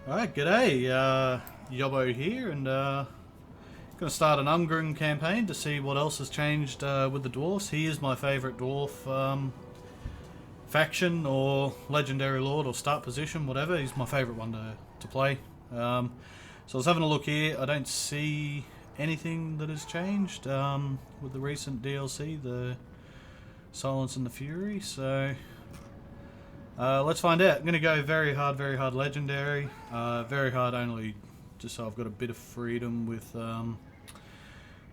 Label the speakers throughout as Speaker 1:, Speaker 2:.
Speaker 1: Alright, g'day, Yobbo here, and gonna start an Ungrim campaign to see what else has changed with the dwarfs. He is my favourite dwarf faction or legendary lord or start position, whatever. He's my favourite one to play. So I was having a look here. I don't see anything that has changed with the recent DLC, the Silence and the Fury, so let's find out. I'm going to go very hard legendary. Very hard only just so I've got a bit of freedom with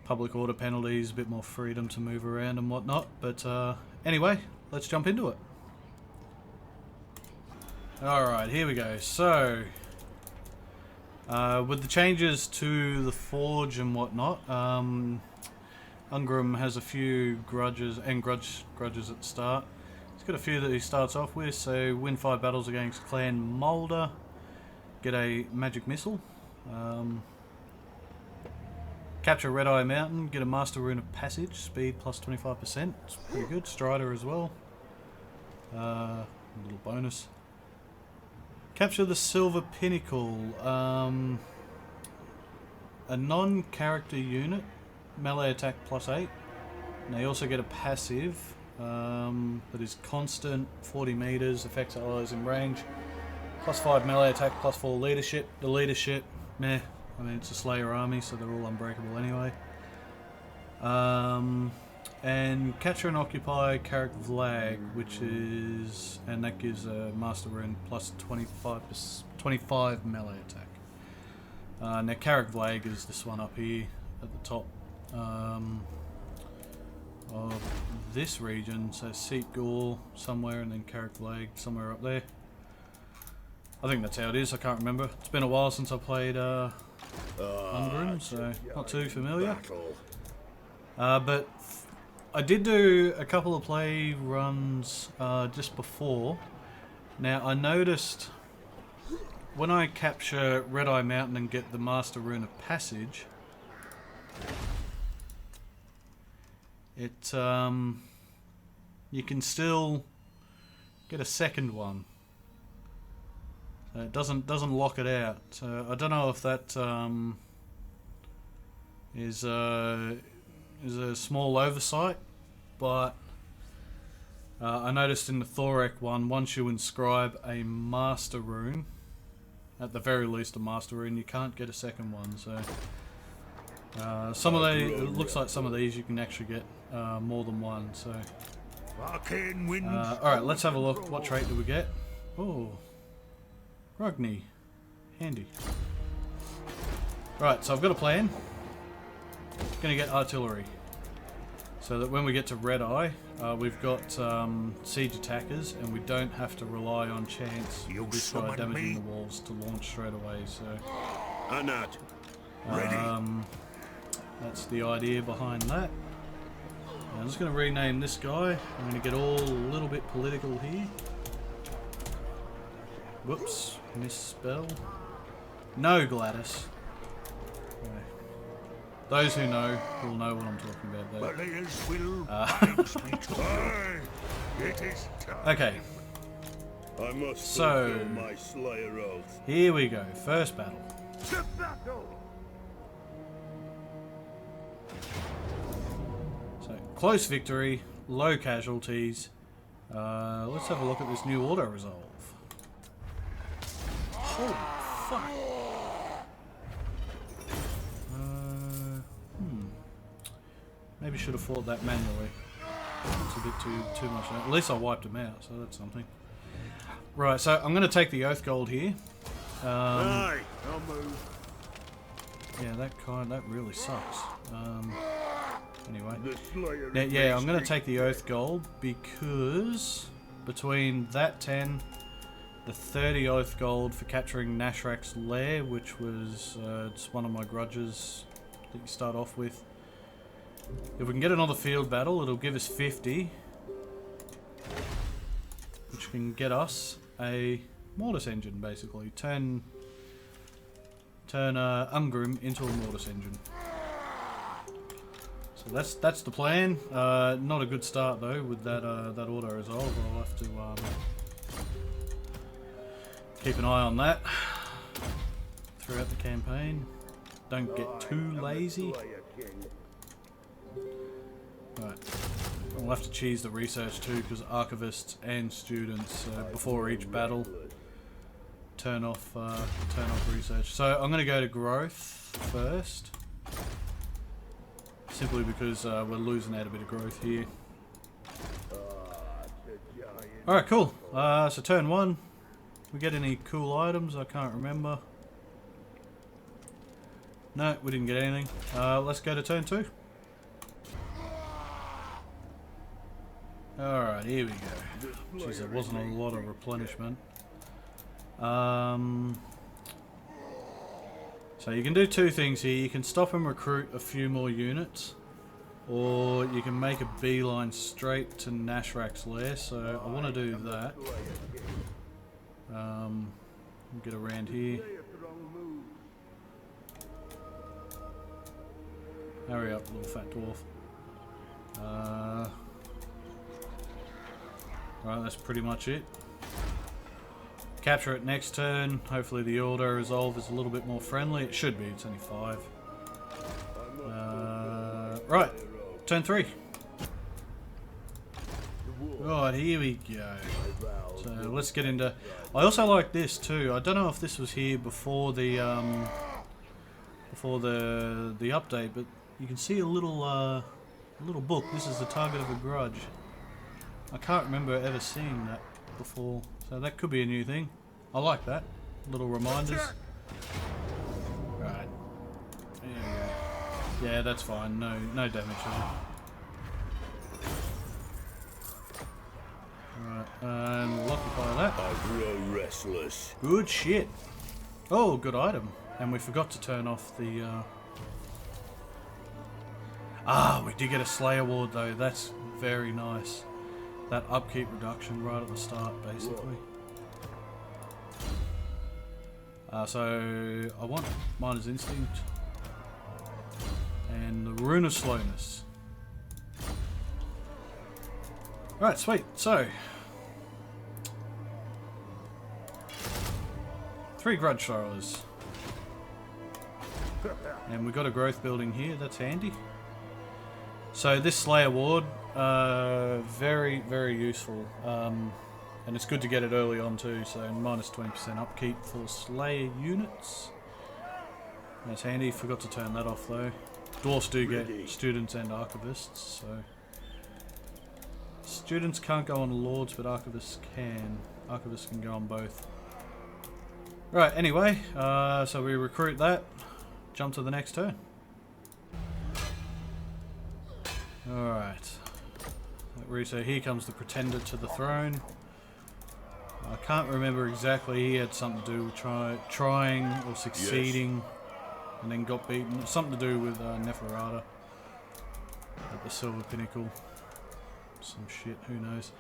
Speaker 1: public order penalties, a bit more freedom to move around and whatnot. But anyway, let's jump into it. Alright, here we go. So, with the changes to the Forge and whatnot, Ungrim has a few grudges at the start. He's got a few that he starts off with, so win 5 battles against Clan Moulder, get a magic missile, capture Red Eye Mountain, get a Master Rune of Passage, speed plus 25%, it's pretty good. Strider as well, a little bonus. Capture the Silver Pinnacle, a non-character unit, melee attack plus 8, and they also get a passive that is constant, 40 meters, affects allies in range, plus 5 melee attack, plus 4 leadership. The leadership, meh, I mean it's a Slayer army, so they're all unbreakable anyway. And capture and occupy Carrick Vlag, which is, and that gives a Master Rune plus 25 melee attack. Now Carrick Vlag is this one up here at the top of this region, so Seat Gore somewhere and then Carrick Vlag somewhere up there. I think that's how it is, I can't remember. It's been a while since I played Ungrim, so not too familiar. But I did do a couple of play runs just before. Now I noticed when I capture Red Eye Mountain and get the Master Rune of Passage, it you can still get a second one. So it doesn't lock it out. So I don't know if that is a small oversight, but I noticed in the Thorek one, once you inscribe a Master Rune, at the very least a Master Rune, you can't get a second one. So some of these, it looks like some of these you can actually get more than one. So alright, let's have a look. What trait do we get? Oh, Rugni, handy. Right, so I've got a plan. Gonna get artillery, so that when we get to Red Eye, we've got siege attackers, and we don't have to rely on chance of this guy damaging the walls to launch straight away. So, that's the idea behind that. I'm just going to rename this guy. I'm going to get all a little bit political here. Whoops, misspell. No, Gladys. Okay. Those who know will know what I'm talking about there. Okay. So, here we go. First battle. So, close victory, low casualties. Let's have a look at this new auto resolve. Holy fuck. Maybe should have fought that manually. It's a bit too much. At least I wiped him out, so that's something. Right, so I'm going to take the Oath Gold here.
Speaker 2: Aye, I'll move.
Speaker 1: Yeah, that really sucks. Anyway, yeah, I'm going to take the Oath Gold because between that 10, the 30 Oath Gold for capturing Nashrak's Lair, which was it's one of my grudges that you start off with. If we can get another field battle, it'll give us 50, which can get us a Mortis engine, basically. Turn Ungrim into a Mortis engine. So that's the plan. Not a good start though with that auto resolve. I'll have to keep an eye on that. throughout the campaign. Don't get too lazy. Right. We'll have to cheese the research too, because archivists and students before each battle turn off research. So I'm going to go to growth first, simply because we're losing out a bit of growth here. All right, cool. So turn 1. We get any cool items? I can't remember. No, we didn't get anything. Let's go to turn 2. Alright, here we go. Jeez, there wasn't a lot of replenishment. So you can do 2 things here. You can stop and recruit a few more units, or you can make a beeline straight to Nashrak's lair, so I want to do that. Get around here. Hurry up, little fat dwarf. Right, that's pretty much it. Capture it next turn. Hopefully the auto resolve is a little bit more friendly. It should be, it's only 5. Right, turn 3. Right, here we go. So let's get into... I also like this too. I don't know if this was here before the update, but you can see a little book. This is the target of a grudge. I can't remember ever seeing that before, so that could be a new thing. I like that. Little reminders. Right. There we go. Yeah, that's fine. No damage on it. Alright, and we'll occupy that.
Speaker 2: I grow restless.
Speaker 1: Good shit. Oh, good item. And we forgot to turn off the... we did get a Slayer Ward though. That's very nice. That upkeep reduction right at the start, basically. So I want Miner's Instinct and the Rune of Slowness. Right, sweet. So 3 Grudge Sorrowers, and we got a growth building here. That's handy. So this Slayer Ward, very, very useful, and it's good to get it early on too, so minus 20% upkeep for Slayer units. That's handy. Forgot to turn that off though. Dwarfs do get students and archivists, so... Students can't go on Lords, but archivists can. Archivists can go on both. Right, anyway, so we recruit that, jump to the next turn. Alright. So here comes the pretender to the throne. I can't remember exactly, he had something to do with trying or succeeding, and then got beaten. Something to do with Neferata at the Silver Pinnacle. Some shit, who knows.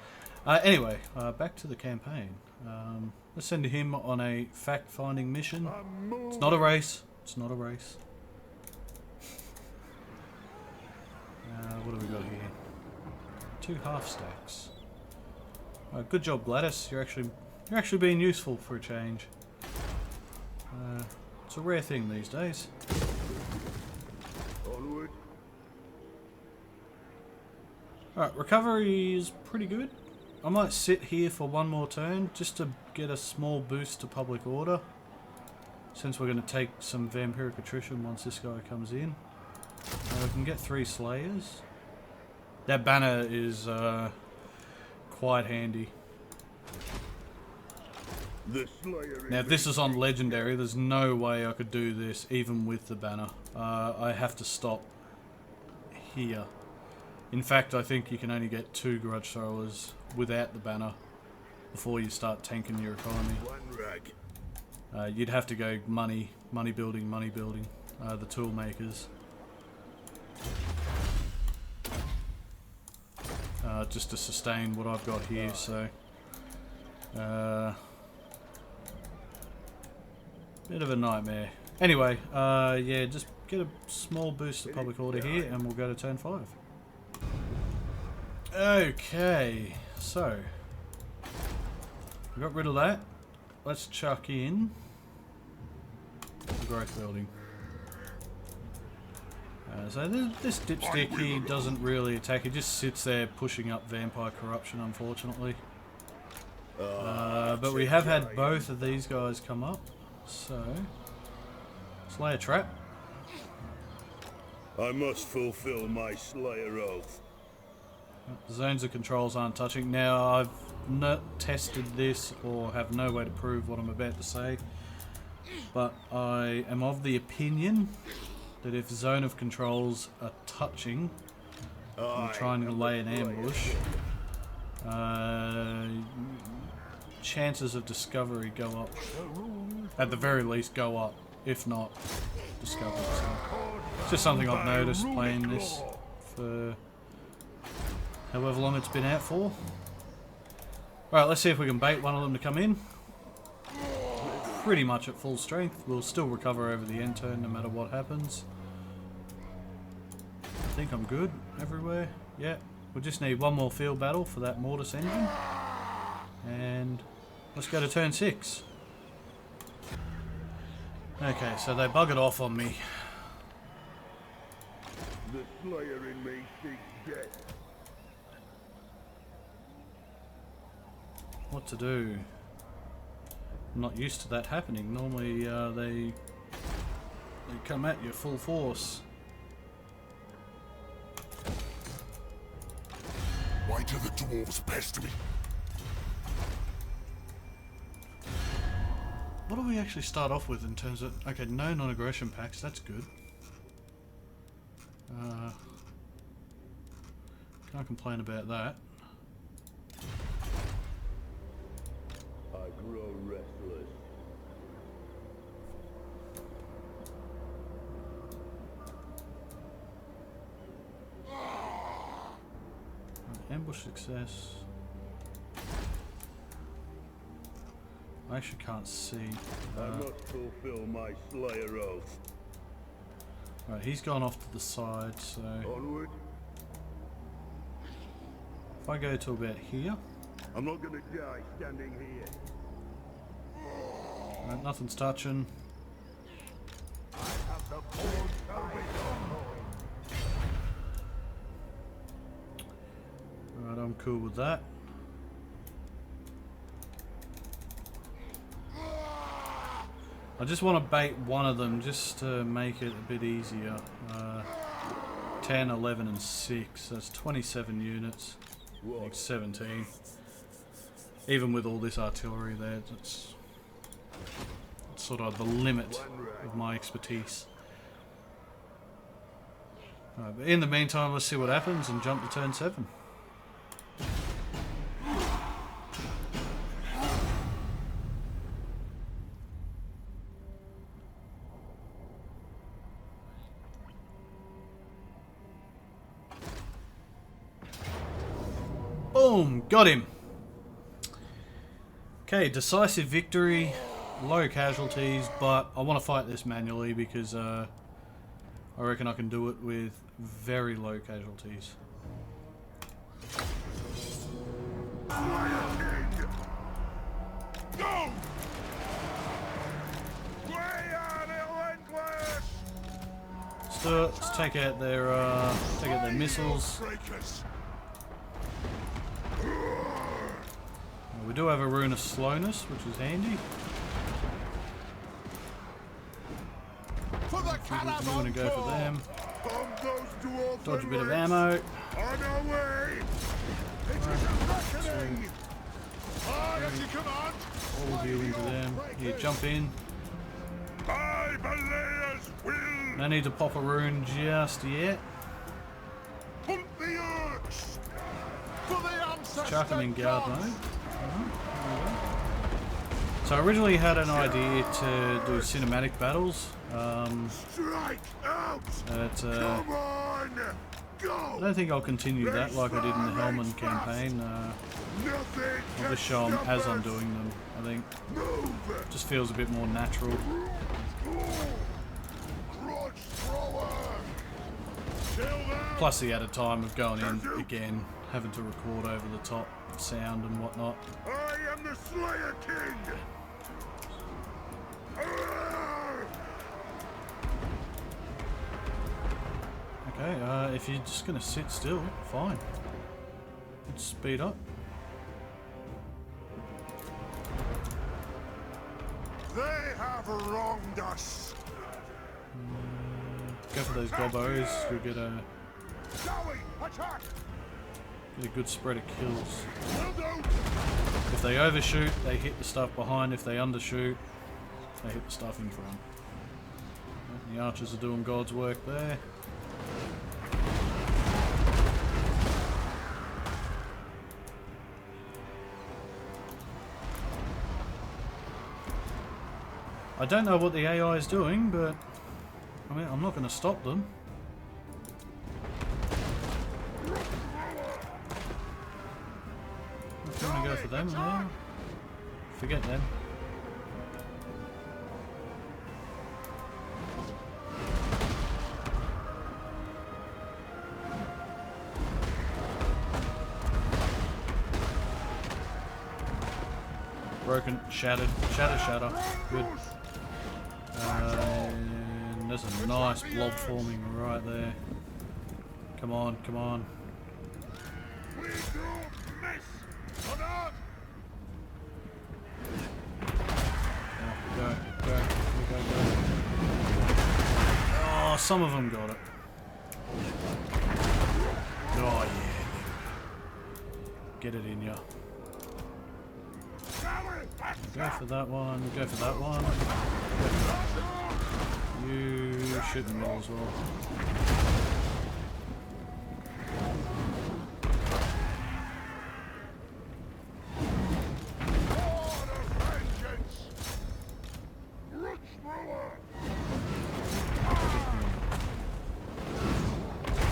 Speaker 1: Anyway, back to the campaign. Let's send him on a fact-finding mission. It's not a race. It's not a race. What do we got here? 2 half stacks. Good job, Gladys. You're actually being useful for a change. It's a rare thing these days.
Speaker 2: Onward.
Speaker 1: Alright, recovery is pretty good. I might sit here for 1 more turn just to get a small boost to public order, since we're going to take some vampiric attrition once this guy comes in. We can get 3 slayers. That banner is quite handy. Now if this is on legendary, there's no way I could do this even with the banner. I have to stop here. In fact, I think you can only get 2 Grudge Throwers without the banner before you start tanking your economy. You'd have to go money building, the tool makers. Just to sustain what I've got here, so... bit of a nightmare. Anyway, yeah, just get a small boost of public order here and we'll go to turn 5. Okay, so... we got rid of that. Let's chuck in... the growth building. So this dipstick, he doesn't really attack, he just sits there pushing up vampire corruption, unfortunately. But we have had both of these guys come up, so slay a trap.
Speaker 2: I must fulfill my Slayer oath.
Speaker 1: The zones of controls aren't touching. Now, I've not tested this or have no way to prove what I'm about to say, but I am of the opinion that if zone of controls are touching and trying to lay an ambush, chances of discovery go up. At the very least go up, if not discovery. So it's just something I've noticed playing this for however long it's been out for. Alright, let's see if we can bait one of them to come in. Pretty much at full strength. We'll still recover over the end turn no matter what happens. I think I'm good everywhere. Yeah, we just need one more field battle for that Mortis engine. And let's go to turn 6. Okay, so they buggered off on me.
Speaker 2: The Slayer in me seeks death.
Speaker 1: What to do? I'm not used to that happening. Normally they come at you full force.
Speaker 3: Why do the dwarves pester me?
Speaker 1: What do we actually start off with in terms of... Okay, no non-aggression packs, that's good. Can't complain about that.
Speaker 2: I grow restless.
Speaker 1: Ambush success. I actually can't see.
Speaker 2: I must fulfill my Slayer oath.
Speaker 1: Right, he's gone off to the side, so...
Speaker 2: Onward.
Speaker 1: If I go to about here...
Speaker 2: I'm not gonna die standing here.
Speaker 1: Right, nothing's touching. Right, I'm cool with that. I just want to bait one of them just to make it a bit easier. 10, 11 and 6, that's 27 units. Like 17. Even with all this artillery there, that's sort of the limit of my expertise. But in the meantime, let's see what happens and jump to turn 7. Boom! Got him! Okay, decisive victory, low casualties, but I want to fight this manually because I reckon I can do it with very low casualties.
Speaker 3: Go!
Speaker 1: Let's take out their missiles. We do have a rune of slowness, which is handy. We're going to go for them. Dodge a bit of ammo. All deal into them. Here, jump in. No need to pop a rune just yet. Chuck them in guard mode. So I originally had an idea to do cinematic battles. But I don't think I'll continue that like I did in the Hellman campaign. I'll just show them as I'm doing them, I think. It just feels a bit more natural. Plus the added time of going in again, having to record over the top sound and whatnot.
Speaker 2: I am the Slayer King!
Speaker 1: Okay, if you're just gonna sit still, fine. Let's speed up.
Speaker 3: They have wronged us.
Speaker 1: Go for those gobos. We get a
Speaker 3: Attack!
Speaker 1: good spread of kills.
Speaker 3: Will do.
Speaker 1: If they overshoot, they hit the stuff behind. If they undershoot, they hit the stuff in front. The archers are doing God's work there. I don't know what the AI is doing, but I mean, I'm not going to stop them. If you want to go for them, then forget them. Broken, shattered, shatter. Good. And there's a nice blob forming right there. Come on, come on.
Speaker 3: We don't miss. Hold on.
Speaker 1: Go. Oh, some of them got it. Oh yeah. Get it in ya. Go for that one, go for that one. You shoot them all as well.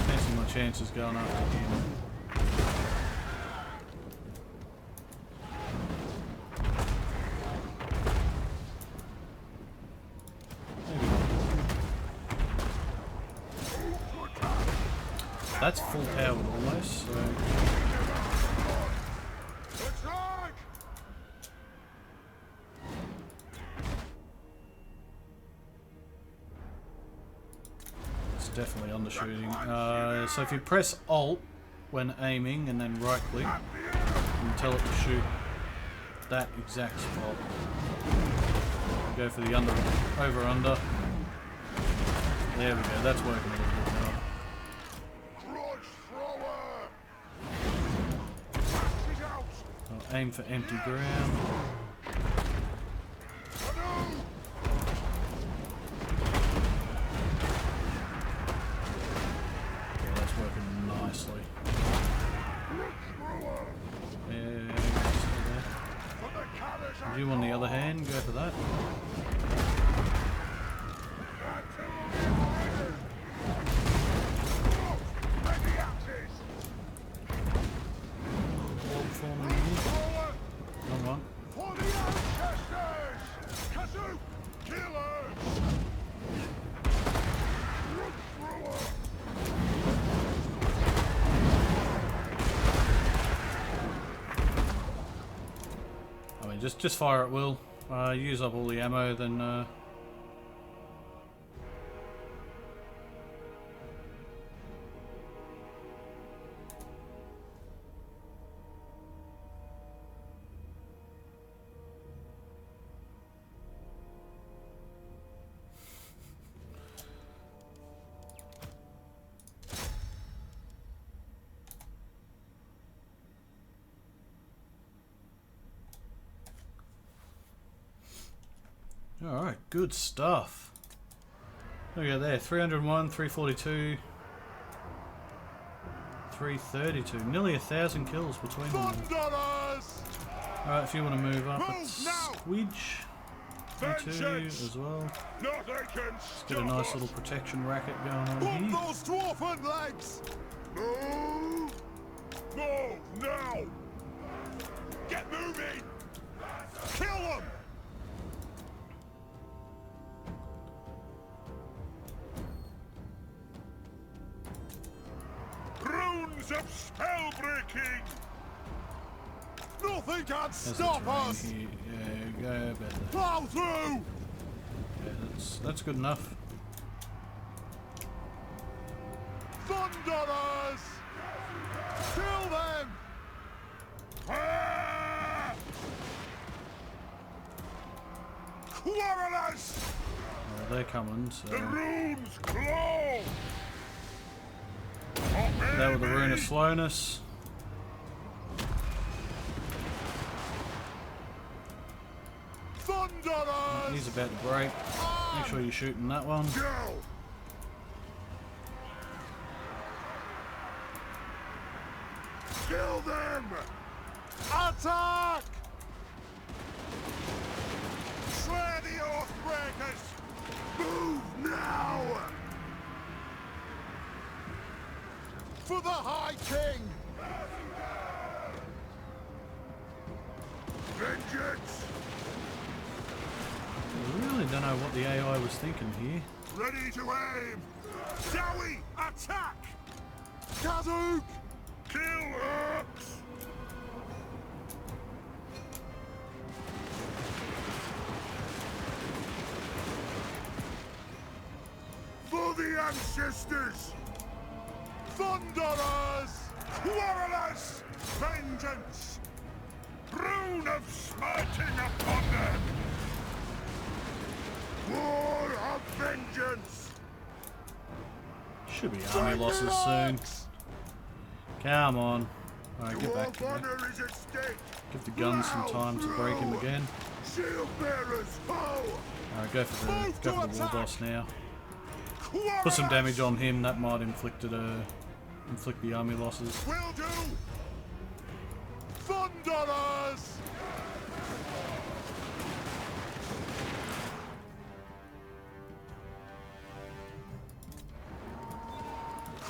Speaker 1: Fancy my chances going after him. That's full power almost, so... It's definitely undershooting. So if you press Alt when aiming and then right click, you can tell it to shoot that exact spot. Go for the over under. There we go, that's working a little bit now. I'll aim for empty ground. Yeah, that's working nicely. If you on the other hand, go for that. Just fire at will. Use up all the ammo, then alright, good stuff. There we go there, 301, 342, 332. Nearly 1,000 kills between them. Alright, if you want to move up, it's Squidge. Me2 as well. Let's get a nice little protection racket going on here.
Speaker 3: Those dwarfen legs! No! No! Now! Get moving! Kill them! Runes of spell breaking! Nothing can stop us!
Speaker 1: Here. Yeah, go better.
Speaker 3: Plow through!
Speaker 1: Yeah, that's good enough.
Speaker 3: Fire Thunderers! Kill them! Ah! Quarrelers!
Speaker 1: They're coming, so...
Speaker 3: The rune's claw!
Speaker 1: That with the rune of slowness.
Speaker 3: Thunderers!
Speaker 1: He's about to break. Make sure you're shooting that one.
Speaker 3: Go! Kill them! Attack! Slay the Oathbreakers! Move now! For the High King! Vengeance!
Speaker 1: I really don't know what the AI was thinking here.
Speaker 3: Ready to aim! Zowie, attack! Kazuk! Kill Urks! For the ancestors! Thunderers! Quarrelers! Vengeance! Rune of smiting upon them! War of vengeance!
Speaker 1: Should be army losses soon. Come on. Alright, get back to there.
Speaker 3: Honor is at stake.
Speaker 1: Give the gun some time to break him again.
Speaker 3: Shield bearers, ho!
Speaker 1: Alright, go for the war boss now. Put some damage on him, that might inflict the army losses.
Speaker 3: Will do! Thunderers!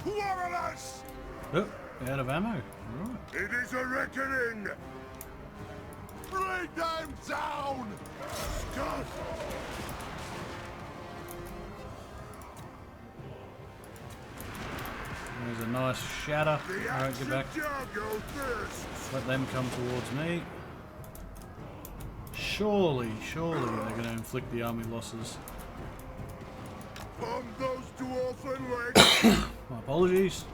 Speaker 3: Quarrelers!
Speaker 1: Oh, out of ammo. Alright.
Speaker 3: It is a reckoning! Bring them down! Scud!
Speaker 1: There's a nice shatter.
Speaker 3: The
Speaker 1: Alright,
Speaker 3: axe
Speaker 1: get back.
Speaker 3: of Jago thirsts!
Speaker 1: Let them come towards me. Surely they're going to inflict the army losses.
Speaker 3: On those two orphan legs!
Speaker 1: My apologies.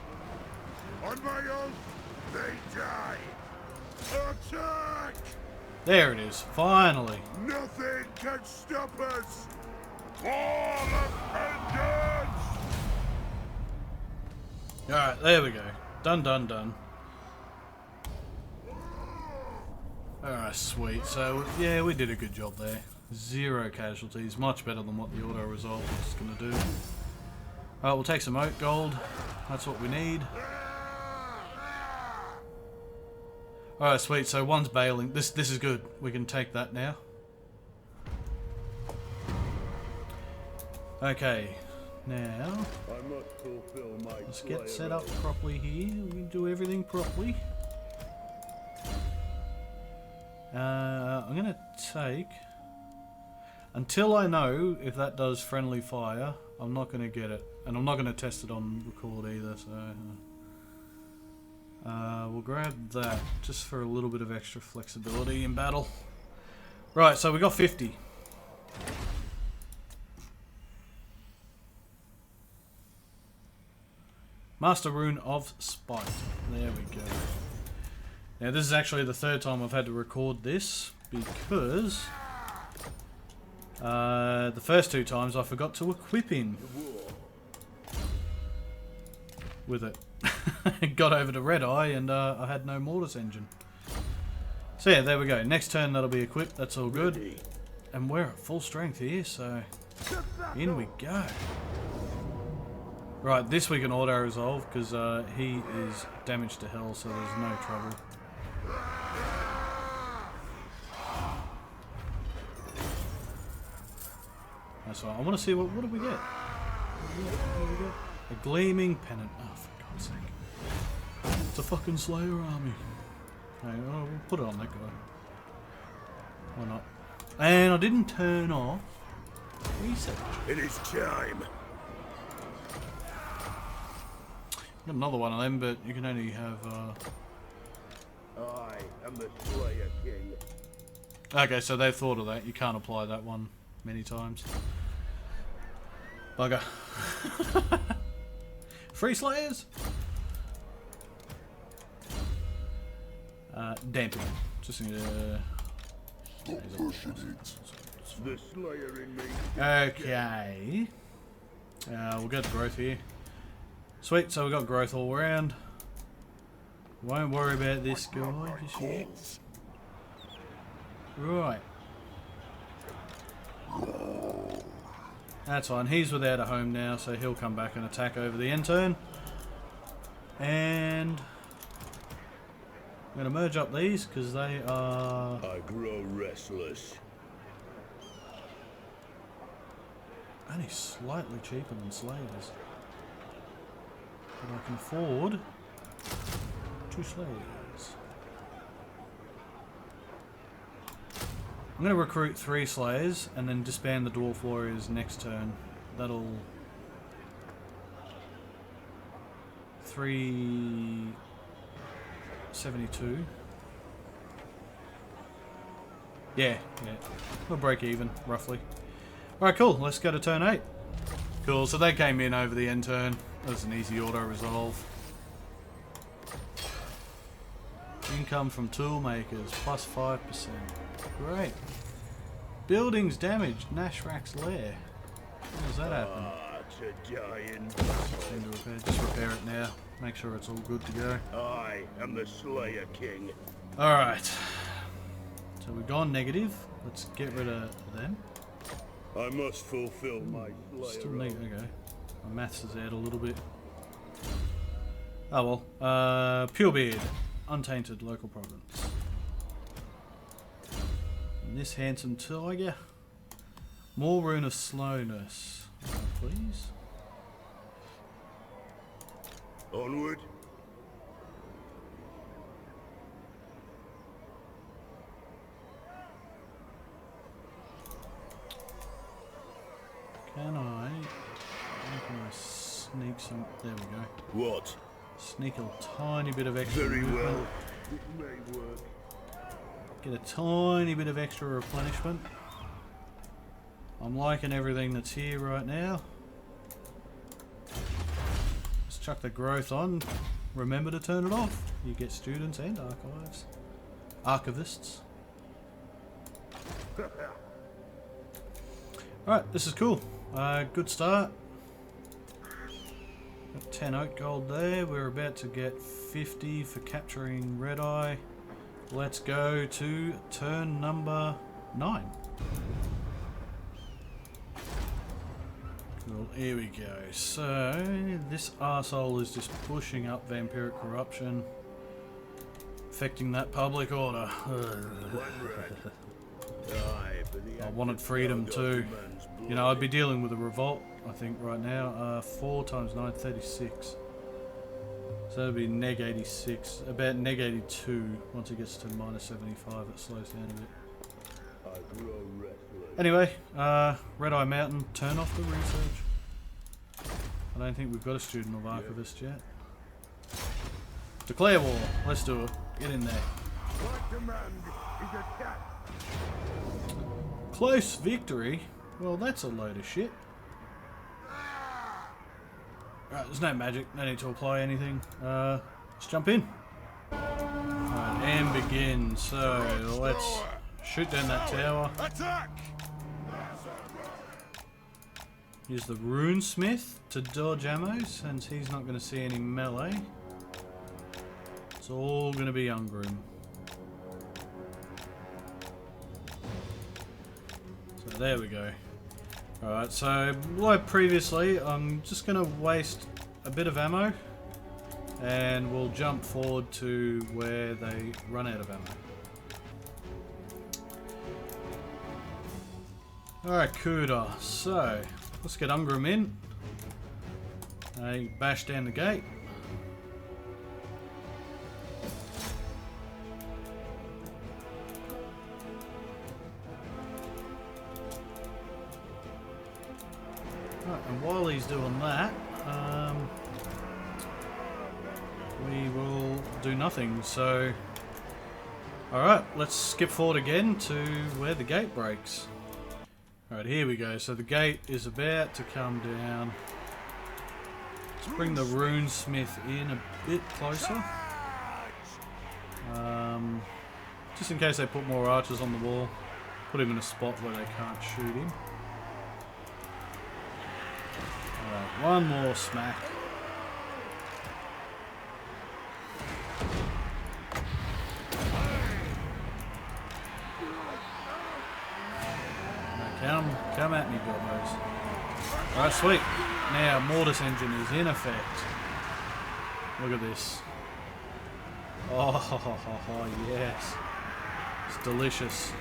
Speaker 3: On my oath, they die! Attack!
Speaker 1: There it is, finally.
Speaker 3: Nothing can stop us! All of vengeance!
Speaker 1: Alright, there we go. Done. Alright, sweet. So, yeah, we did a good job there. 0 casualties. Much better than what the auto-resolve was going to do. Alright, we'll take some oak gold. That's what we need. Alright, sweet. So, one's bailing. This is good. We can take that now. Okay. Now,
Speaker 2: I must fulfill my
Speaker 1: let's get set up properly here. We can do everything properly. I'm going to take... Until I know if that does friendly fire, I'm not going to get it. And I'm not going to test it on record either, so... we'll grab that, just for a little bit of extra flexibility in battle. Right, so we got 50. Master Rune of Spite. There we go. Now this is actually the 3rd time I've had to record this, because the first 2 times I forgot to equip him with it. Got over to Red Eye and I had no Mortis engine. So yeah, there we go. Next turn that'll be equipped, that's all good. And we're at full strength here, so in we go. Right, this we can auto-resolve because he is damaged to hell, so there's no trouble. That's right. I want to see what do we get? What do we get? A gleaming pennant. Oh, for God's sake! It's a fucking Slayer army. Okay, we'll put it on that guy. Why not? And I didn't turn off research.
Speaker 3: It is time.
Speaker 1: Got another one of them, but you can only have.
Speaker 2: I am the Slayer King.
Speaker 1: Okay, so they've thought of that. You can't apply that one many times. Bugger. Free Slayers! Damping. Just need to...
Speaker 2: The Slayer in me.
Speaker 1: Okay. We'll get growth here. Sweet, so we got growth all around. Won't worry about this guy just yet. Right. That's fine. He's without a home now, so he'll come back and attack over the end turn. And I'm going to merge up these because they are...
Speaker 2: I grow restless.
Speaker 1: only slightly cheaper than Slayers. But I can afford 2 Slayers. I'm going to recruit 3 Slayers and then disband the Dwarf Warriors next turn. That'll... 372. Yeah. We'll break even, roughly. Alright, cool. Let's go to turn 8. Cool, so they came in over the end turn. That was an easy auto-resolve. Income from tool makers, plus 5%. Great. Buildings damaged, Nashrak's lair. How does that happen?
Speaker 2: It's a giant.
Speaker 1: Just repair it now. Make sure it's all good to go.
Speaker 2: I am the Slayer King.
Speaker 1: Alright. So we've gone negative. Let's get rid of them.
Speaker 2: I must fulfill my Slayer
Speaker 1: Still
Speaker 2: oath.
Speaker 1: negative. Okay. My maths is out a little bit. Oh well. Purebeard. Untainted local province. And this handsome tiger. More rune of slowness. Please.
Speaker 2: Onward.
Speaker 1: Can I sneak some... There we go.
Speaker 2: What?
Speaker 1: Sneak a tiny bit of extra
Speaker 2: Very
Speaker 1: movement.
Speaker 2: well. It may work.
Speaker 1: Get a tiny bit of extra replenishment. I'm liking everything that's here right now. Let's chuck the growth on. Remember to turn it off. You get students and archives. Archivists. Alright, this is cool. Good start. Got 10 oak gold there. We're about to get 50 for capturing Red Eye. Let's go to turn number 9. Cool, here we go. So, this arsehole is just pushing up vampiric corruption, affecting that public order. I wanted freedom too. You know, I'd be dealing with a revolt, I think, right now. 4 times 9, 36. So that'd be neg 86. About neg 82. Once it gets to minus 75, it slows down a bit. Anyway, Red Eye Mountain, turn off the research. I don't think we've got a student of archivist yet. Declare war. Let's do it. Get in there. Close victory? Well, that's a load of shit. Alright, there's no magic. No need to apply anything. Let's jump in. Alright, and begin. So, let's shoot down that tower.
Speaker 3: Attack!
Speaker 1: Use the Runesmith to dodge ammo, since he's not going to see any melee. It's all going to be Ungrim. So there we go. Alright, so like previously, I'm just going to waste a bit of ammo, and we'll jump forward to where they run out of ammo. Alright, Kuda. So, let's get Ungrim in. Bash down the gate. Right, and while he's doing that, we will do nothing. So, alright, let's skip forward again to where the gate breaks. Alright, here we go. So the gate is about to come down. Let's bring the runesmith in a bit closer. Just in case they put more archers on the wall. Put him in a spot where they can't shoot him. Alright, one more smack. Come at me, gobbos. Alright, sweet. Now, Mortis engine is in effect. Look at this. Oh, yes. It's delicious.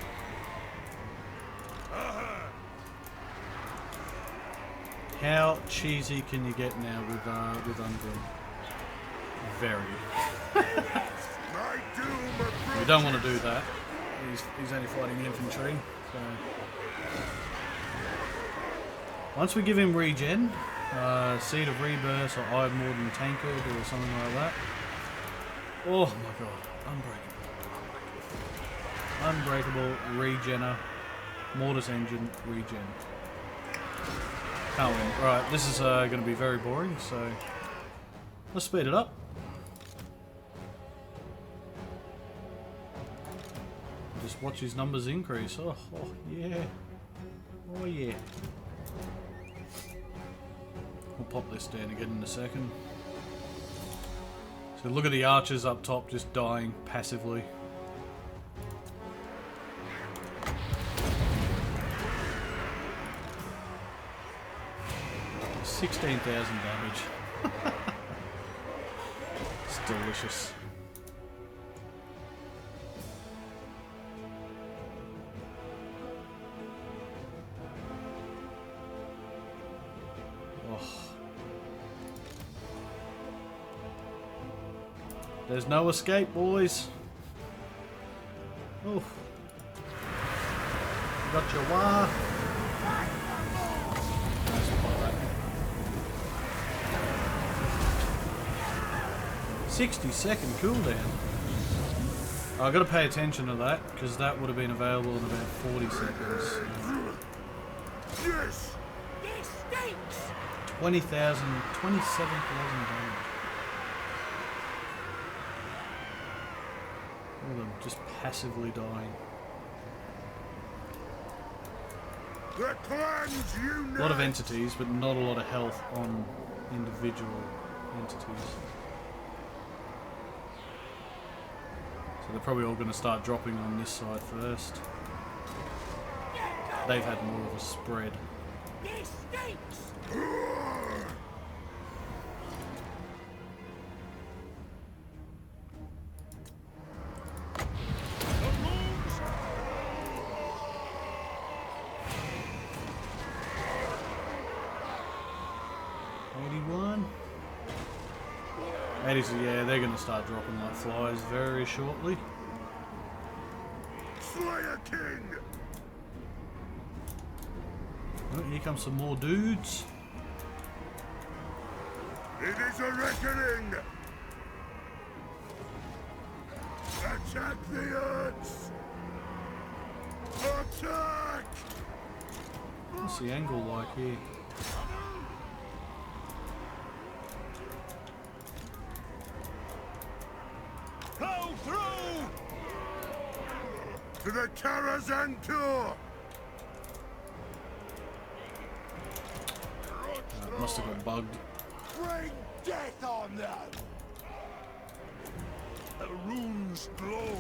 Speaker 1: How cheesy can you get now with Ungrim? Very. We don't want to do that. He's only fighting infantry, so... Once we give him regen, Seed of Rebirth or Iron Warden Tankard or something like that. Oh my god, unbreakable. Unbreakable, regener, Mortis engine, regen. Can't win. Right, this is going to be very boring, so let's speed it up. Just watch his numbers increase. Oh yeah. Oh yeah. We'll pop this down again in a second. So look at the archers up top just dying passively. 16,000 damage. It's delicious. There's no escape, boys. Oh. Got your wire. 60-second cooldown. Oh, I've got to pay attention to that, because that would have been available in about 40 seconds.
Speaker 3: Yes.
Speaker 1: 20,000, 27,000 damage. All of them just passively dying.
Speaker 3: The clans unite.
Speaker 1: A lot of entities, but not a lot of health on individual entities. So they're probably all going to start dropping on this side first. They've had more of a spread. Yeah, they're going to start dropping like flies very shortly.
Speaker 3: Slayer King.
Speaker 1: Oh, here comes some more dudes.
Speaker 3: It is a reckoning. Attack the Earths. Attack.
Speaker 1: What's the angle like here?
Speaker 3: To the Karazhan Tour!
Speaker 1: Must have got bugged.
Speaker 3: Bring death on them! The runes glow.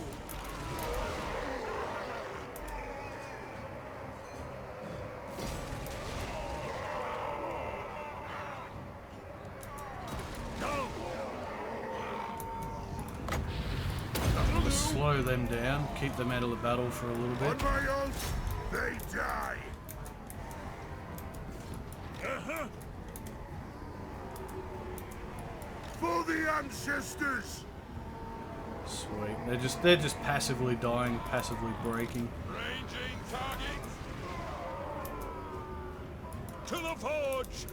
Speaker 1: Slow them down, keep them out of the battle for a little bit.
Speaker 3: On my oath, they die. For the ancestors.
Speaker 1: Sweet. They're just passively dying, passively breaking.
Speaker 3: Ranging target. To the forge.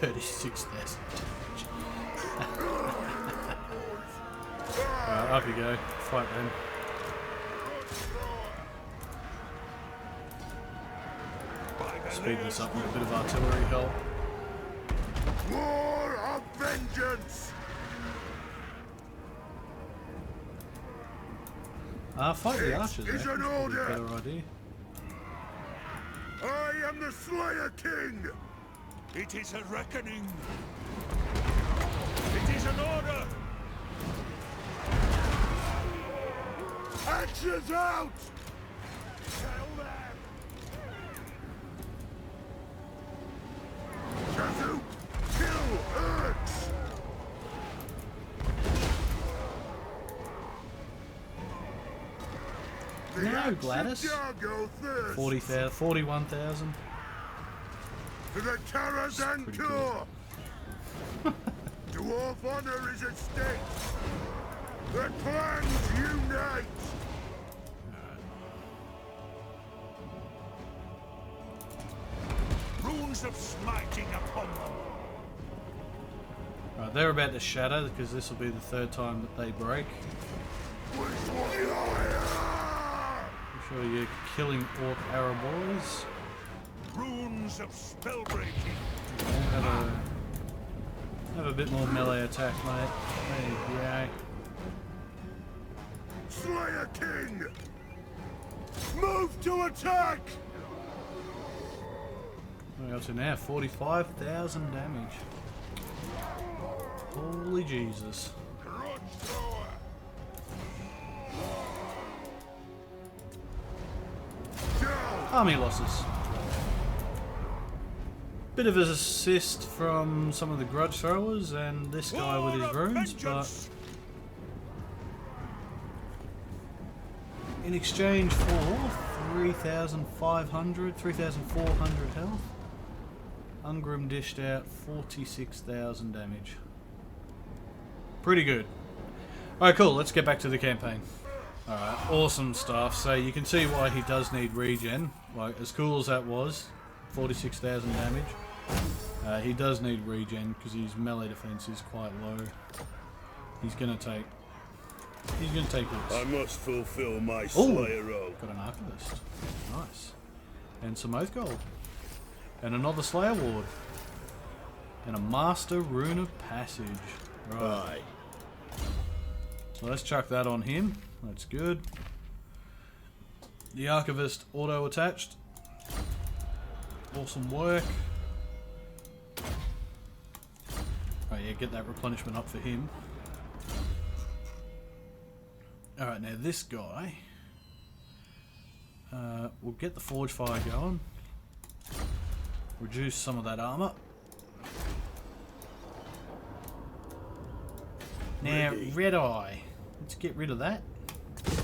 Speaker 1: 36,000 damage. Up you go. Fight them. speed this up with a bit of artillery help.
Speaker 3: War of vengeance!
Speaker 1: Fight the archers,
Speaker 3: Is
Speaker 1: eh?
Speaker 3: an
Speaker 1: That's probably a
Speaker 3: order.
Speaker 1: better idea.
Speaker 3: I am the Slayer King! It is a reckoning! It is an order! Axes out! Tell them! Shazoo! Kill Urks!
Speaker 1: No, Gladys. 40,000, 41,000.
Speaker 3: To the Karazhan
Speaker 1: Pretty
Speaker 3: Tour! Dwarf honor is at stake! The clans unite! Runes of smiting upon them!
Speaker 1: Right, they're about to shatter because this will be the third time that they break. I'm sure you're killing Orc Arrow boys.
Speaker 3: Runes of spellbreaking!
Speaker 1: Have a bit more melee attack, mate. There you
Speaker 3: Slayer King! Move to attack!
Speaker 1: go. What are we up to now? 45,000 damage. Holy Jesus.
Speaker 3: Grudge thrower! Down!
Speaker 1: Army losses. Bit of an assist from some of the grudge throwers and this guy with his runes, but in exchange for 3,400 health, Ungrim dished out 46,000 damage. Pretty good. Alright, cool, let's get back to the campaign. Alright, awesome stuff. So you can see why he does need regen. Like, as cool as that was, 46,000 damage. He does need regen because his melee defense is quite low. He's gonna take hits.
Speaker 2: I must fulfill my Slayer oath.
Speaker 1: Got an Archivist. Nice. And some Oath Gold. And another Slayer Ward. And a Master Rune of Passage. Right.
Speaker 2: Aye.
Speaker 1: So let's chuck that on him. That's good. The Archivist auto attached. Awesome work. Oh yeah, get that replenishment up for him. Alright, now this guy. We'll get the Forge Fire going. Reduce some of that armor. Now,
Speaker 2: Ready.
Speaker 1: Red Eye. Let's get rid of that.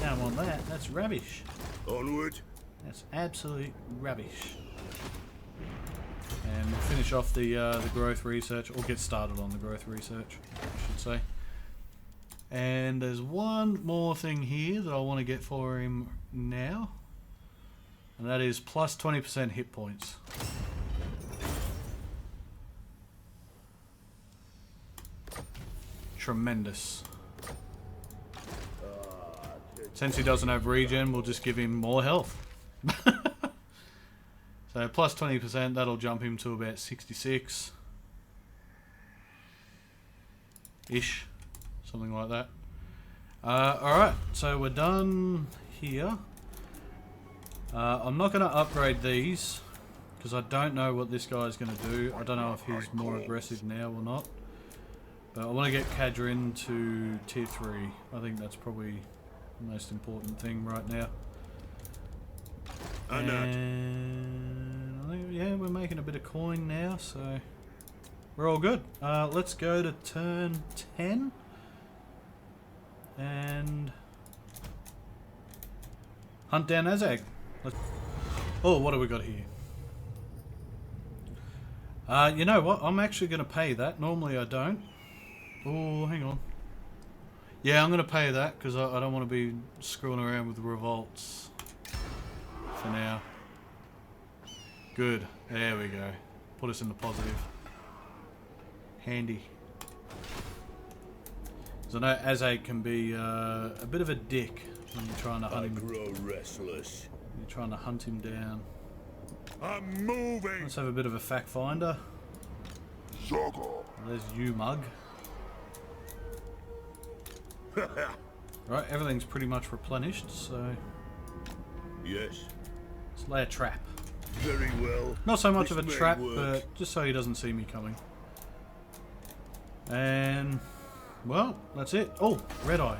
Speaker 1: Don't want that. That's rubbish.
Speaker 2: Onward.
Speaker 1: That's absolute rubbish. And we'll finish off the growth research, or get started on the growth research, I should say. And there's one more thing here that I want to get for him now, and that is plus 20% hit points. Tremendous. Since he doesn't have regen, we'll just give him more health. So plus 20%, that'll jump him to about 66. Ish. Something like that. Alright, so we're done here. I'm not going to upgrade these, because I don't know what this guy's going to do. I don't know if he's more aggressive now or not. But I want to get Kadrin to tier 3. I think that's probably the most important thing right now. And I think, yeah, we're making a bit of coin now, so we're all good. Let's go to turn 10 and hunt down Azhag. Oh, what have we got here? You know what? I'm actually going to pay that. Normally I don't. Oh, hang on. Yeah, I'm going to pay that because I don't want to be screwing around with revolts for now. Good. There we go. Put us in the positive. Handy. Because I know Azhag can be a bit of a dick when you're trying to hunt
Speaker 2: I
Speaker 1: him.
Speaker 2: grow restless.
Speaker 1: You're trying to hunt him down.
Speaker 3: I'm moving.
Speaker 1: Let's have a bit of a fact finder.
Speaker 3: Azhag.
Speaker 1: There's you, mug. Right, everything's pretty much replenished, so
Speaker 2: Yes.
Speaker 1: let's lay a trap.
Speaker 2: Very well.
Speaker 1: Not so much
Speaker 2: This
Speaker 1: of a
Speaker 2: may
Speaker 1: trap,
Speaker 2: work.
Speaker 1: but just so he doesn't see me coming. And, well, that's it. Oh, red eye.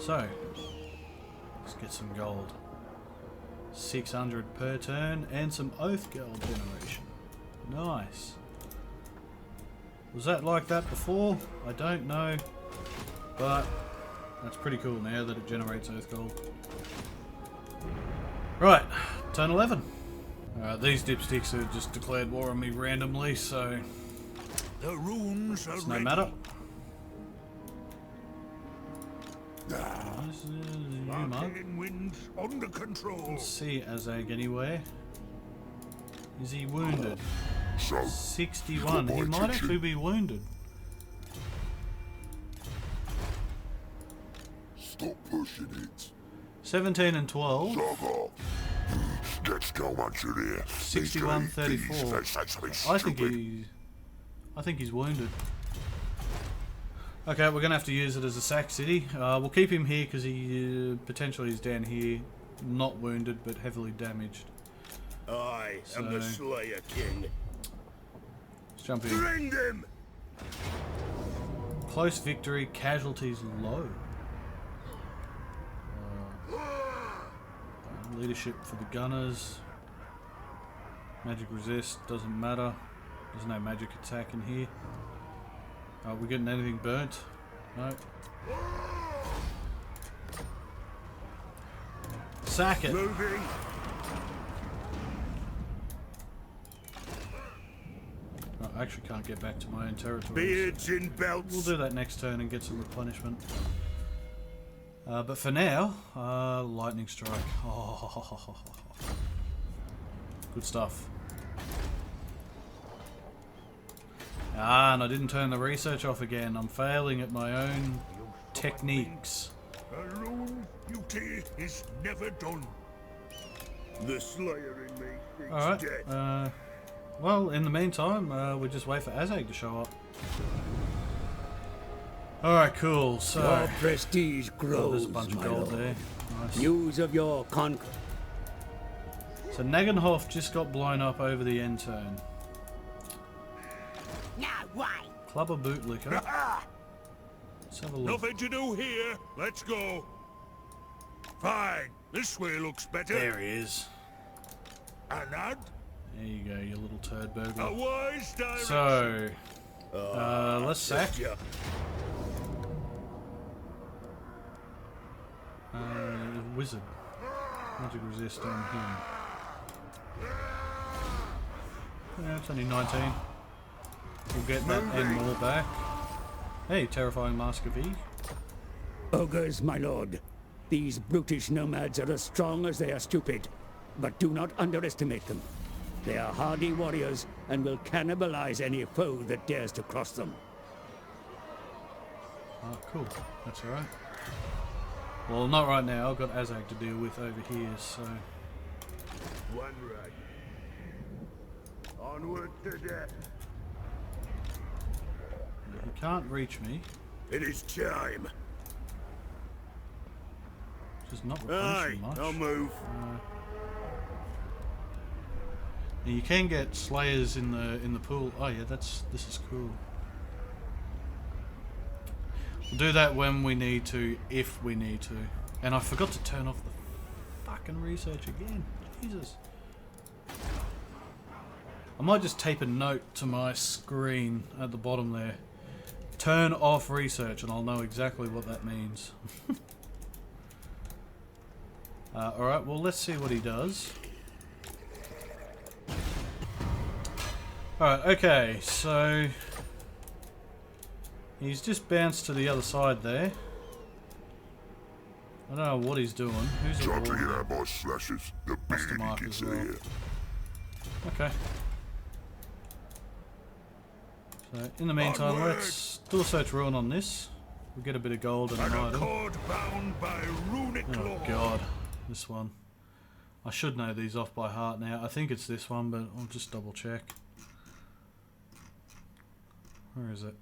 Speaker 1: So, let's get some gold. 600 per turn and some oath gold generation. Nice. Was that like that before? I don't know. But that's pretty cool now that it generates oath gold. Right, turn 11. These dipsticks have just declared war on me randomly, so
Speaker 3: The runes are
Speaker 1: it's no
Speaker 3: ready.
Speaker 1: matter. This is you, mug.
Speaker 3: Arcane winds under control.
Speaker 1: Let's see Azhag anyway. Is he wounded? 61. He might actually be wounded.
Speaker 3: Stop pushing it.
Speaker 1: 17 and 12.
Speaker 3: Azhag. Let's go once you're here.
Speaker 1: 61, 34. I think he's wounded. Okay, we're gonna have to use it as a sack city. We'll keep him here because he potentially is down here, not wounded but heavily damaged.
Speaker 2: I am the Slayer King.
Speaker 1: Let's jump in.
Speaker 2: Bring them!
Speaker 1: Close victory, casualties low. Leadership for the gunners. Magic resist, doesn't matter. There's no magic attack in here. We getting anything burnt? No. Sack it!
Speaker 2: Moving!
Speaker 1: I actually can't get back to my own territory.
Speaker 2: Beards in belts!
Speaker 1: We'll do that next turn and get some replenishment. But for now, lightning strike. Oh, good stuff. And I didn't turn the research off again. I'm failing at my own techniques.
Speaker 3: A rune's beauty is never done.
Speaker 2: The Slayer in me thinks
Speaker 1: Alright,
Speaker 2: dead.
Speaker 1: well, in the meantime, we'll just wait for Azhag to show up. Alright, cool, so...
Speaker 4: Your prestige grows,
Speaker 1: there's a bunch of
Speaker 4: my
Speaker 1: gold
Speaker 4: lord.
Speaker 1: there. Nice.
Speaker 4: News of your conquest.
Speaker 1: So Nagenhof just got blown up over the end turn.
Speaker 5: Now why?
Speaker 1: Club of Bootlicker. Let's have a look.
Speaker 3: Nothing to do here. Let's go. Fine. This way looks better.
Speaker 1: There he is.
Speaker 3: Anad,
Speaker 1: There you go, you little turd
Speaker 3: a
Speaker 1: burglar.
Speaker 3: wise direction.
Speaker 1: So, let's sack.
Speaker 2: Yeah.
Speaker 1: Wizard. Magic resist on him. Yeah, it's only 19. We'll get that and more back. Hey, terrifying Mask of E.
Speaker 4: Ogres, my lord. These brutish nomads are as strong as they are stupid. But do not underestimate them. They are hardy warriors and will cannibalize any foe that dares to cross them.
Speaker 1: Oh, cool. That's alright. Well, not right now. I've got Azhag to deal with over here, so...
Speaker 2: One right. Onward to death.
Speaker 1: He can't reach me.
Speaker 2: It is time.
Speaker 1: Which is not
Speaker 2: Aye,
Speaker 1: replenishing much.
Speaker 2: I'll move.
Speaker 1: And you can get Slayers in the pool. Oh yeah, this is cool. We'll do that when we need to, if we need to. And I forgot to turn off the fucking research again. Jesus. I might just tape a note to my screen at the bottom there. Turn off research, and I'll know exactly what that means. Alright, well let's see what he does. Alright, okay, so... he's just bounced to the other side there. I don't know what he's doing. Who's
Speaker 3: Time
Speaker 1: at
Speaker 3: to
Speaker 1: war?
Speaker 3: hear my slashes. The
Speaker 1: Master
Speaker 3: beardy
Speaker 1: Mark
Speaker 3: gets
Speaker 1: as well.
Speaker 3: here.
Speaker 1: Okay. So, in the meantime,
Speaker 3: Onward.
Speaker 1: let's do a search rune on this. We'll get a bit of gold and an
Speaker 3: An
Speaker 1: item.
Speaker 3: accord bound by runic
Speaker 1: Oh
Speaker 3: law.
Speaker 1: god, this one. I should know these off by heart now. I think it's this one, but I'll just double check. Where is it?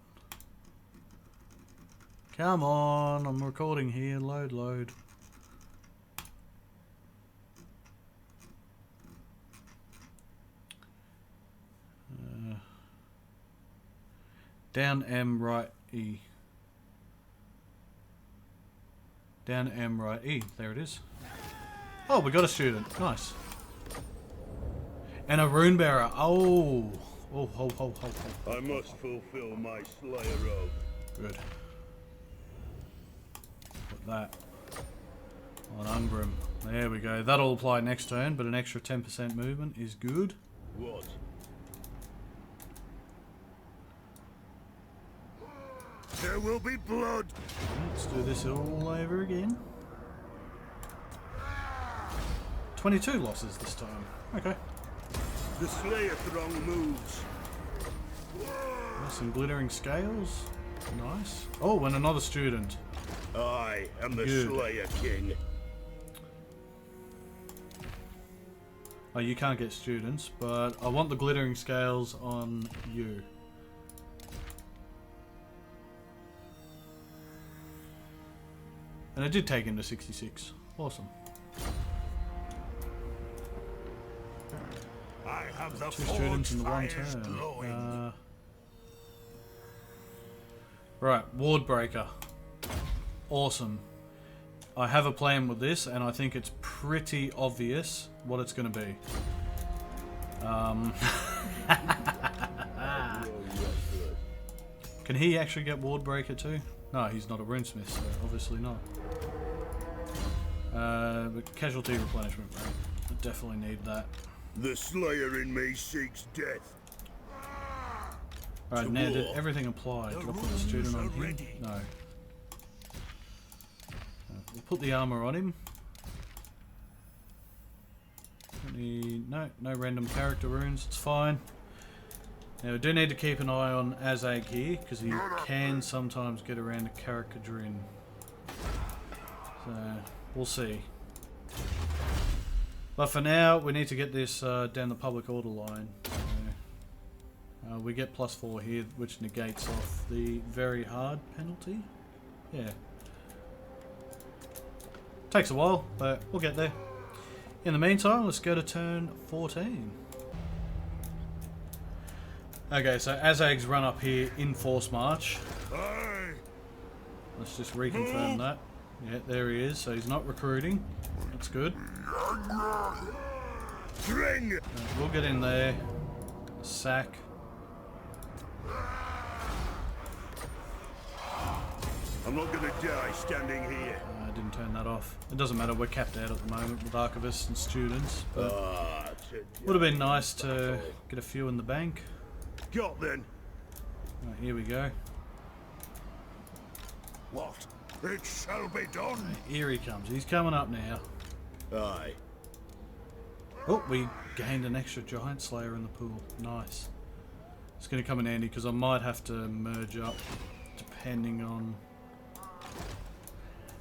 Speaker 1: Come on, I'm recording here. Load. Down M, right E. Down M, right E. There it is. Oh, we got a student. Nice. And a rune bearer. Oh. Oh, ho.
Speaker 2: I must fulfill my Slayer oath.
Speaker 1: Good. Put that on Ungrim. There we go. That'll apply next turn, but an extra 10% movement is good.
Speaker 2: What?
Speaker 3: There will be blood.
Speaker 1: Let's do this all over again. 22 losses this time. Okay.
Speaker 2: The Slayer throng moves.
Speaker 1: Some glittering scales. Nice. Oh, and another student.
Speaker 2: I am the
Speaker 1: Good.
Speaker 2: Slayer King.
Speaker 1: Oh, you can't get students, but I want the glittering scales on you. And I did take him to 66. Awesome.
Speaker 3: I have the
Speaker 1: Two students in the one
Speaker 3: fires
Speaker 1: turn.
Speaker 3: glowing.
Speaker 1: Right, Ward Breaker. Awesome. I have a plan with this, and I think it's pretty obvious what it's going to be. Can he actually get Ward Breaker too? No, he's not a runesmith, so obviously not. But casualty replenishment rate. I definitely need that.
Speaker 2: The Slayer in me seeks death.
Speaker 1: Alright, now did everything apply? Did I put the student on him?
Speaker 3: ready.
Speaker 1: No. We'll put the armor on him. No random character runes, it's fine. Now we do need to keep an eye on Azhag here, because he can sometimes get around a Karakadrin. So, we'll see. But for now, we need to get this down the public order line. So, we get +4 here, which negates off the very hard penalty. Yeah. Takes a while, but we'll get there. In the meantime, let's go to turn 14. Okay, so Azhag's run up here in Force March.
Speaker 3: Aye.
Speaker 1: Let's just reconfirm that. Yeah, there he is. So he's not recruiting. That's good.
Speaker 2: String!
Speaker 1: We'll get in there. Sack.
Speaker 2: I'm not gonna die standing here.
Speaker 1: I didn't turn that off. It doesn't matter, we're capped out at the moment with archivists and students. But would have been nice to get a few in the bank.
Speaker 2: Got then.
Speaker 1: Right, here we go.
Speaker 3: What? It shall be done.
Speaker 1: Here he comes. He's coming up now.
Speaker 2: Aye.
Speaker 1: Oh, we gained an extra giant slayer in the pool. Nice. It's going to come in handy because I might have to merge up depending on...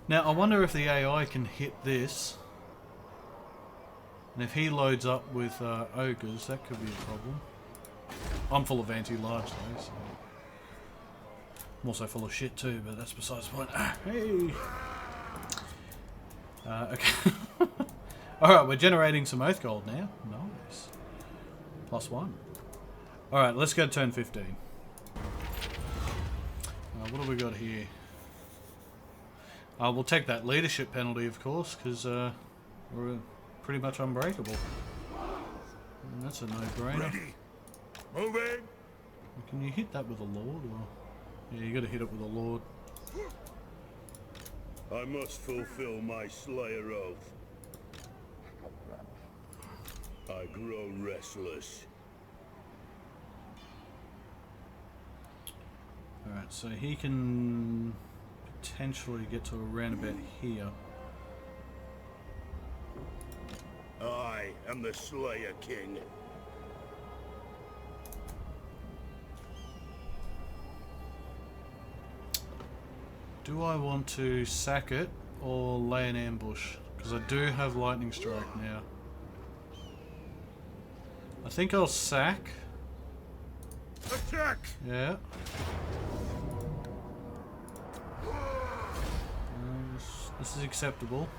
Speaker 1: Now, I wonder if the AI can hit this. And if he loads up with ogres, that could be a problem. I'm full of anti-large though, so... I'm also full of shit too, but that's besides the point. Hey! Okay. Alright, we're generating some Oath Gold now. Nice. +1. Alright, let's go to turn 15. What have we got here? We'll take that leadership penalty, of course, because we're pretty much unbreakable. And that's a no-brainer.
Speaker 3: Ready. Moving.
Speaker 1: Can you hit that with a Lord? Or... Yeah, you gotta hit it with a Lord.
Speaker 2: I must fulfill my Slayer oath. I grow restless.
Speaker 1: Alright, so he can potentially get to around about here.
Speaker 2: I am the Slayer King.
Speaker 1: Do I want to sack it or lay an ambush? Because I do have lightning strike now. I think I'll sack.
Speaker 3: Attack!
Speaker 1: Yeah. This is acceptable.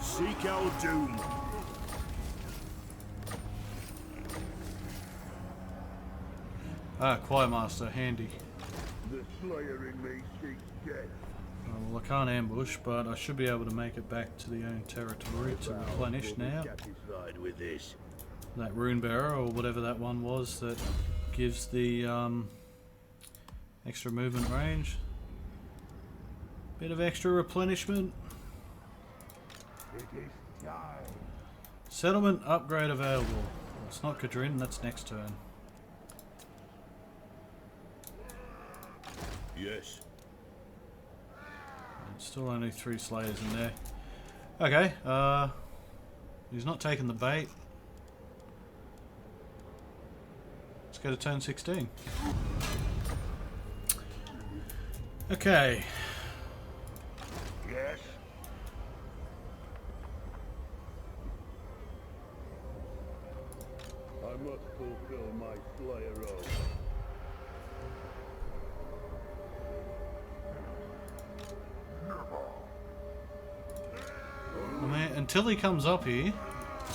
Speaker 3: Seek our doom.
Speaker 1: Ah, Choirmaster, handy.
Speaker 2: The Slayer in me seeks death.
Speaker 1: Well, I can't ambush, but I should be able to make it back to the own territory to replenish now.
Speaker 2: Satisfied with this.
Speaker 1: That rune bearer, or whatever that one was, that gives the extra movement range. Bit of extra replenishment.
Speaker 2: It is time.
Speaker 1: Settlement upgrade available. Well, it's not Kadrin, that's next turn.
Speaker 3: Yes.
Speaker 1: Still only 3 Slayers in there. Okay, he's not taking the bait. Let's go to turn 16. Okay.
Speaker 2: Yes. I must fulfill my Slayer oath.
Speaker 1: I mean, until he comes up here,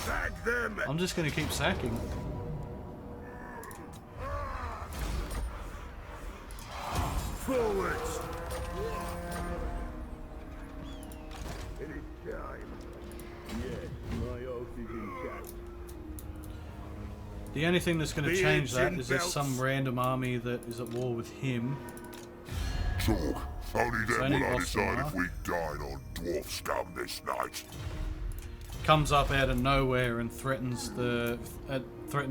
Speaker 3: Tag them!
Speaker 1: I'm just going to keep sacking.
Speaker 3: Forwards!
Speaker 2: It is time. Yes, my oath is intact.
Speaker 1: The only thing that's going to
Speaker 3: The
Speaker 1: change that
Speaker 3: ancient
Speaker 1: is if
Speaker 3: belts.
Speaker 1: some random army that is at war with him
Speaker 5: Talk. Only then
Speaker 1: only
Speaker 5: will I
Speaker 1: lost
Speaker 5: decide
Speaker 1: one,
Speaker 5: if we dine on dwarf scum this night.
Speaker 1: comes up out of nowhere and threatens the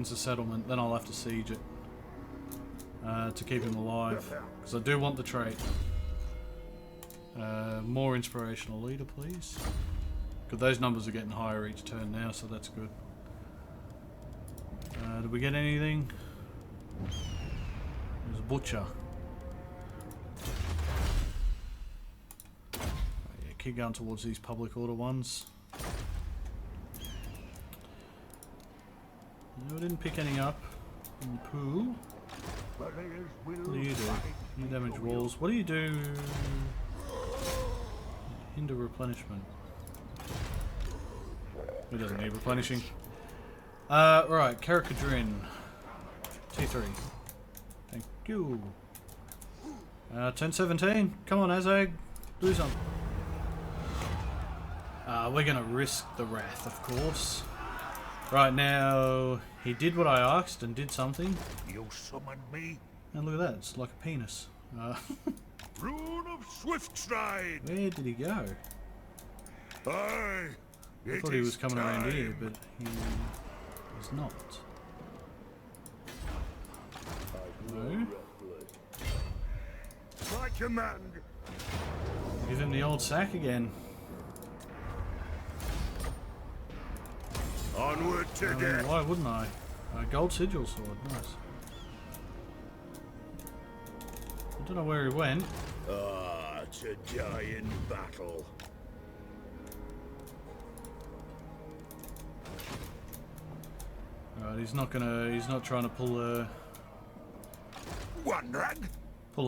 Speaker 1: settlement, then I'll have to siege it to keep him alive, because I do want the trait. More inspirational leader, please. Because those numbers are getting higher each turn now, so that's good. Did we get anything? There's a butcher. Yeah, keep going towards these public order ones. No, I didn't pick any up in the pool. What do you do? You damage walls. What do you do? Hinder replenishment. He doesn't need replenishing. Right, Karakadrin. T3. Thank you. Turn 17. Come on, Azhag. Do something. We're gonna risk the wrath, of course. Right now, he did what I asked and did something.
Speaker 3: You summoned me?
Speaker 1: And look at that, it's like a penis.
Speaker 3: Rune of Swift Stride!
Speaker 1: Where did he go?
Speaker 3: Aye!
Speaker 1: I thought he was coming around here, but he is not. No.
Speaker 3: My command!
Speaker 1: Give him the old sack again.
Speaker 3: Onward to
Speaker 1: I mean,
Speaker 3: death!
Speaker 1: why wouldn't I? Gold sigil sword, nice. I don't know where he went.
Speaker 3: Ah, to die in battle.
Speaker 1: Right, he's not trying to pull a
Speaker 3: One rag?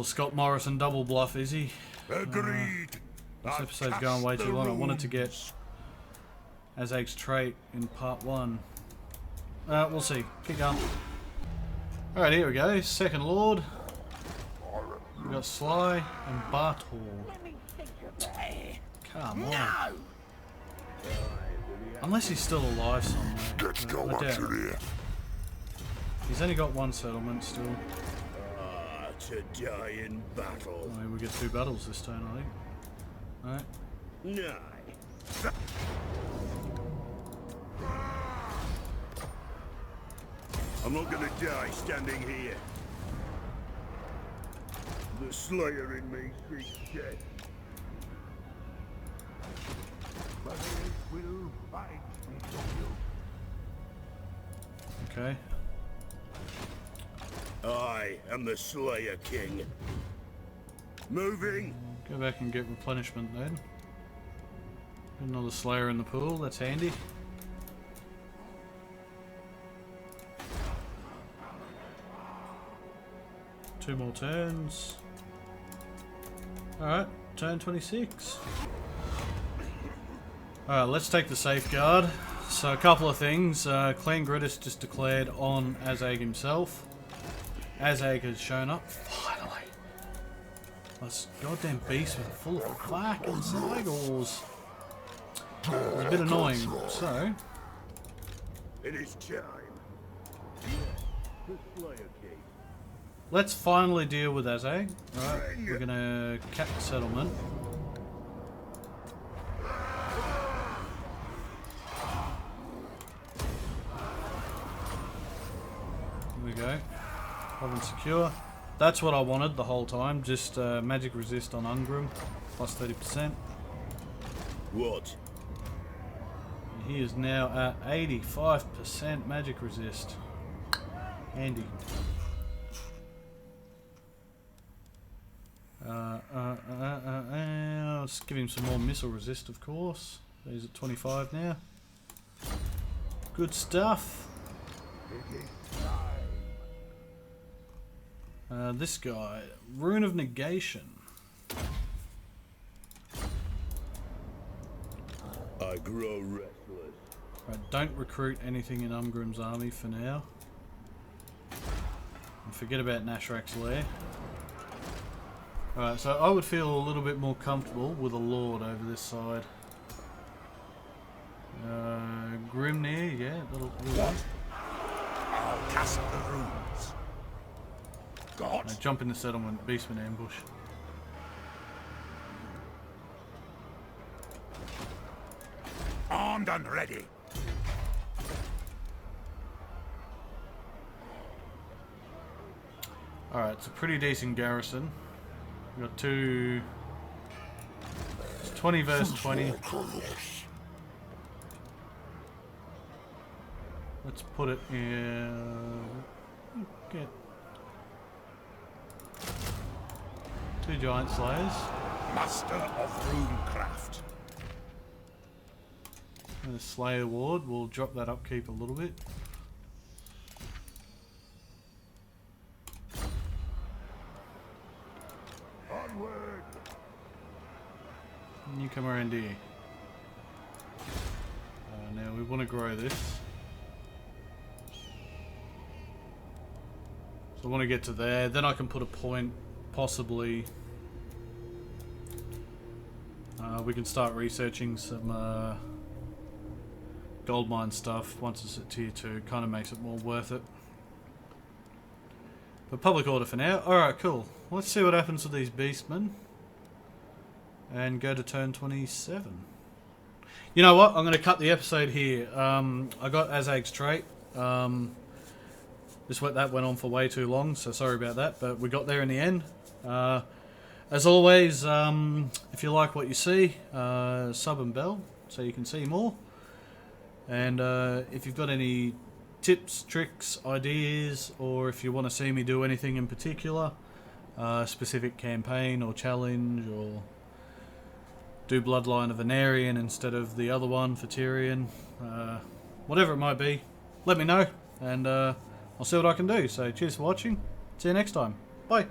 Speaker 1: Scott Morrison double bluff, is he?
Speaker 3: Agreed.
Speaker 1: This
Speaker 3: I've
Speaker 1: episode's
Speaker 3: cast
Speaker 1: going way
Speaker 3: the
Speaker 1: too long. I wanted to
Speaker 3: runes.
Speaker 1: get Azhag's trait in part 1. We'll see. Keep going. Alright, here we go. Second Lord. We've got Sly and Bartol. Come on. Unless he's still alive somewhere.
Speaker 5: Let's go
Speaker 1: I
Speaker 5: up
Speaker 1: doubt
Speaker 5: to
Speaker 1: it.
Speaker 5: there.
Speaker 1: He's only got one settlement still.
Speaker 3: Ah, to die in battle.
Speaker 1: I mean, we get 2 battles this turn, I think. Alright.
Speaker 3: Nay. I'm not gonna die standing here.
Speaker 2: The Slayer in me seeks death. But it will fight me for you.
Speaker 1: Okay.
Speaker 3: I am the Slayer King. Moving.
Speaker 1: Go back and get replenishment then. Another Slayer in the pool, that's handy. 2 more turns. Alright, turn 26. Alright, let's take the safeguard. So a couple of things. Clan Gritus just declared on Azhag himself. Azhag has shown up. Finally. This goddamn beast was full of fucking Zygors. It was a bit annoying. So,
Speaker 2: It is time. The Slayer King.
Speaker 1: let's finally deal with Azhag. Right, we're gonna cap the settlement. Here we go. Province secure. That's what I wanted the whole time. Just magic resist on Ungrim, plus 30%.
Speaker 2: What?
Speaker 1: He is now at 85% magic resist. Handy. Let's give him some more missile resist, of course. He's at 25 now. Good stuff. This guy, Rune of Negation.
Speaker 2: I grow restless.
Speaker 1: Right, don't recruit anything in Ungrim's army for now. And forget about Nashrak's lair. Alright, so I would feel a little bit more comfortable with a Lord over this side. Grimnir, yeah, that'll work.
Speaker 3: I'll cast the runes. God.
Speaker 1: Now jump in the settlement, Beastman ambush.
Speaker 3: Armed and ready.
Speaker 1: Alright, it's a pretty decent garrison. We've got two... It's 20 versus 20. Let's put it in... Get... 2 giant slayers.
Speaker 3: Master of runecraft.
Speaker 1: And a Slayer Ward. We'll drop that upkeep a little bit.
Speaker 2: Onward.
Speaker 1: And you come around here. Now we want to grow this. So I want to get to there. Then I can put a point, possibly. We can start researching some gold mine stuff once it's at tier 2. Kind of makes it more worth it. But public order for now. Alright, cool. Let's see what happens with these beastmen. And go to turn 27. You know what? I'm going to cut the episode here. I got Azhag's trait. That went on for way too long, so sorry about that. But we got there in the end. As always, if you like what you see, sub and bell so you can see more. And if you've got any tips, tricks, ideas, or if you want to see me do anything in particular, specific campaign or challenge, or do Bloodline of Venarian instead of the other one for Tyrion, whatever it might be, let me know, and I'll see what I can do. So cheers for watching, see you next time, bye.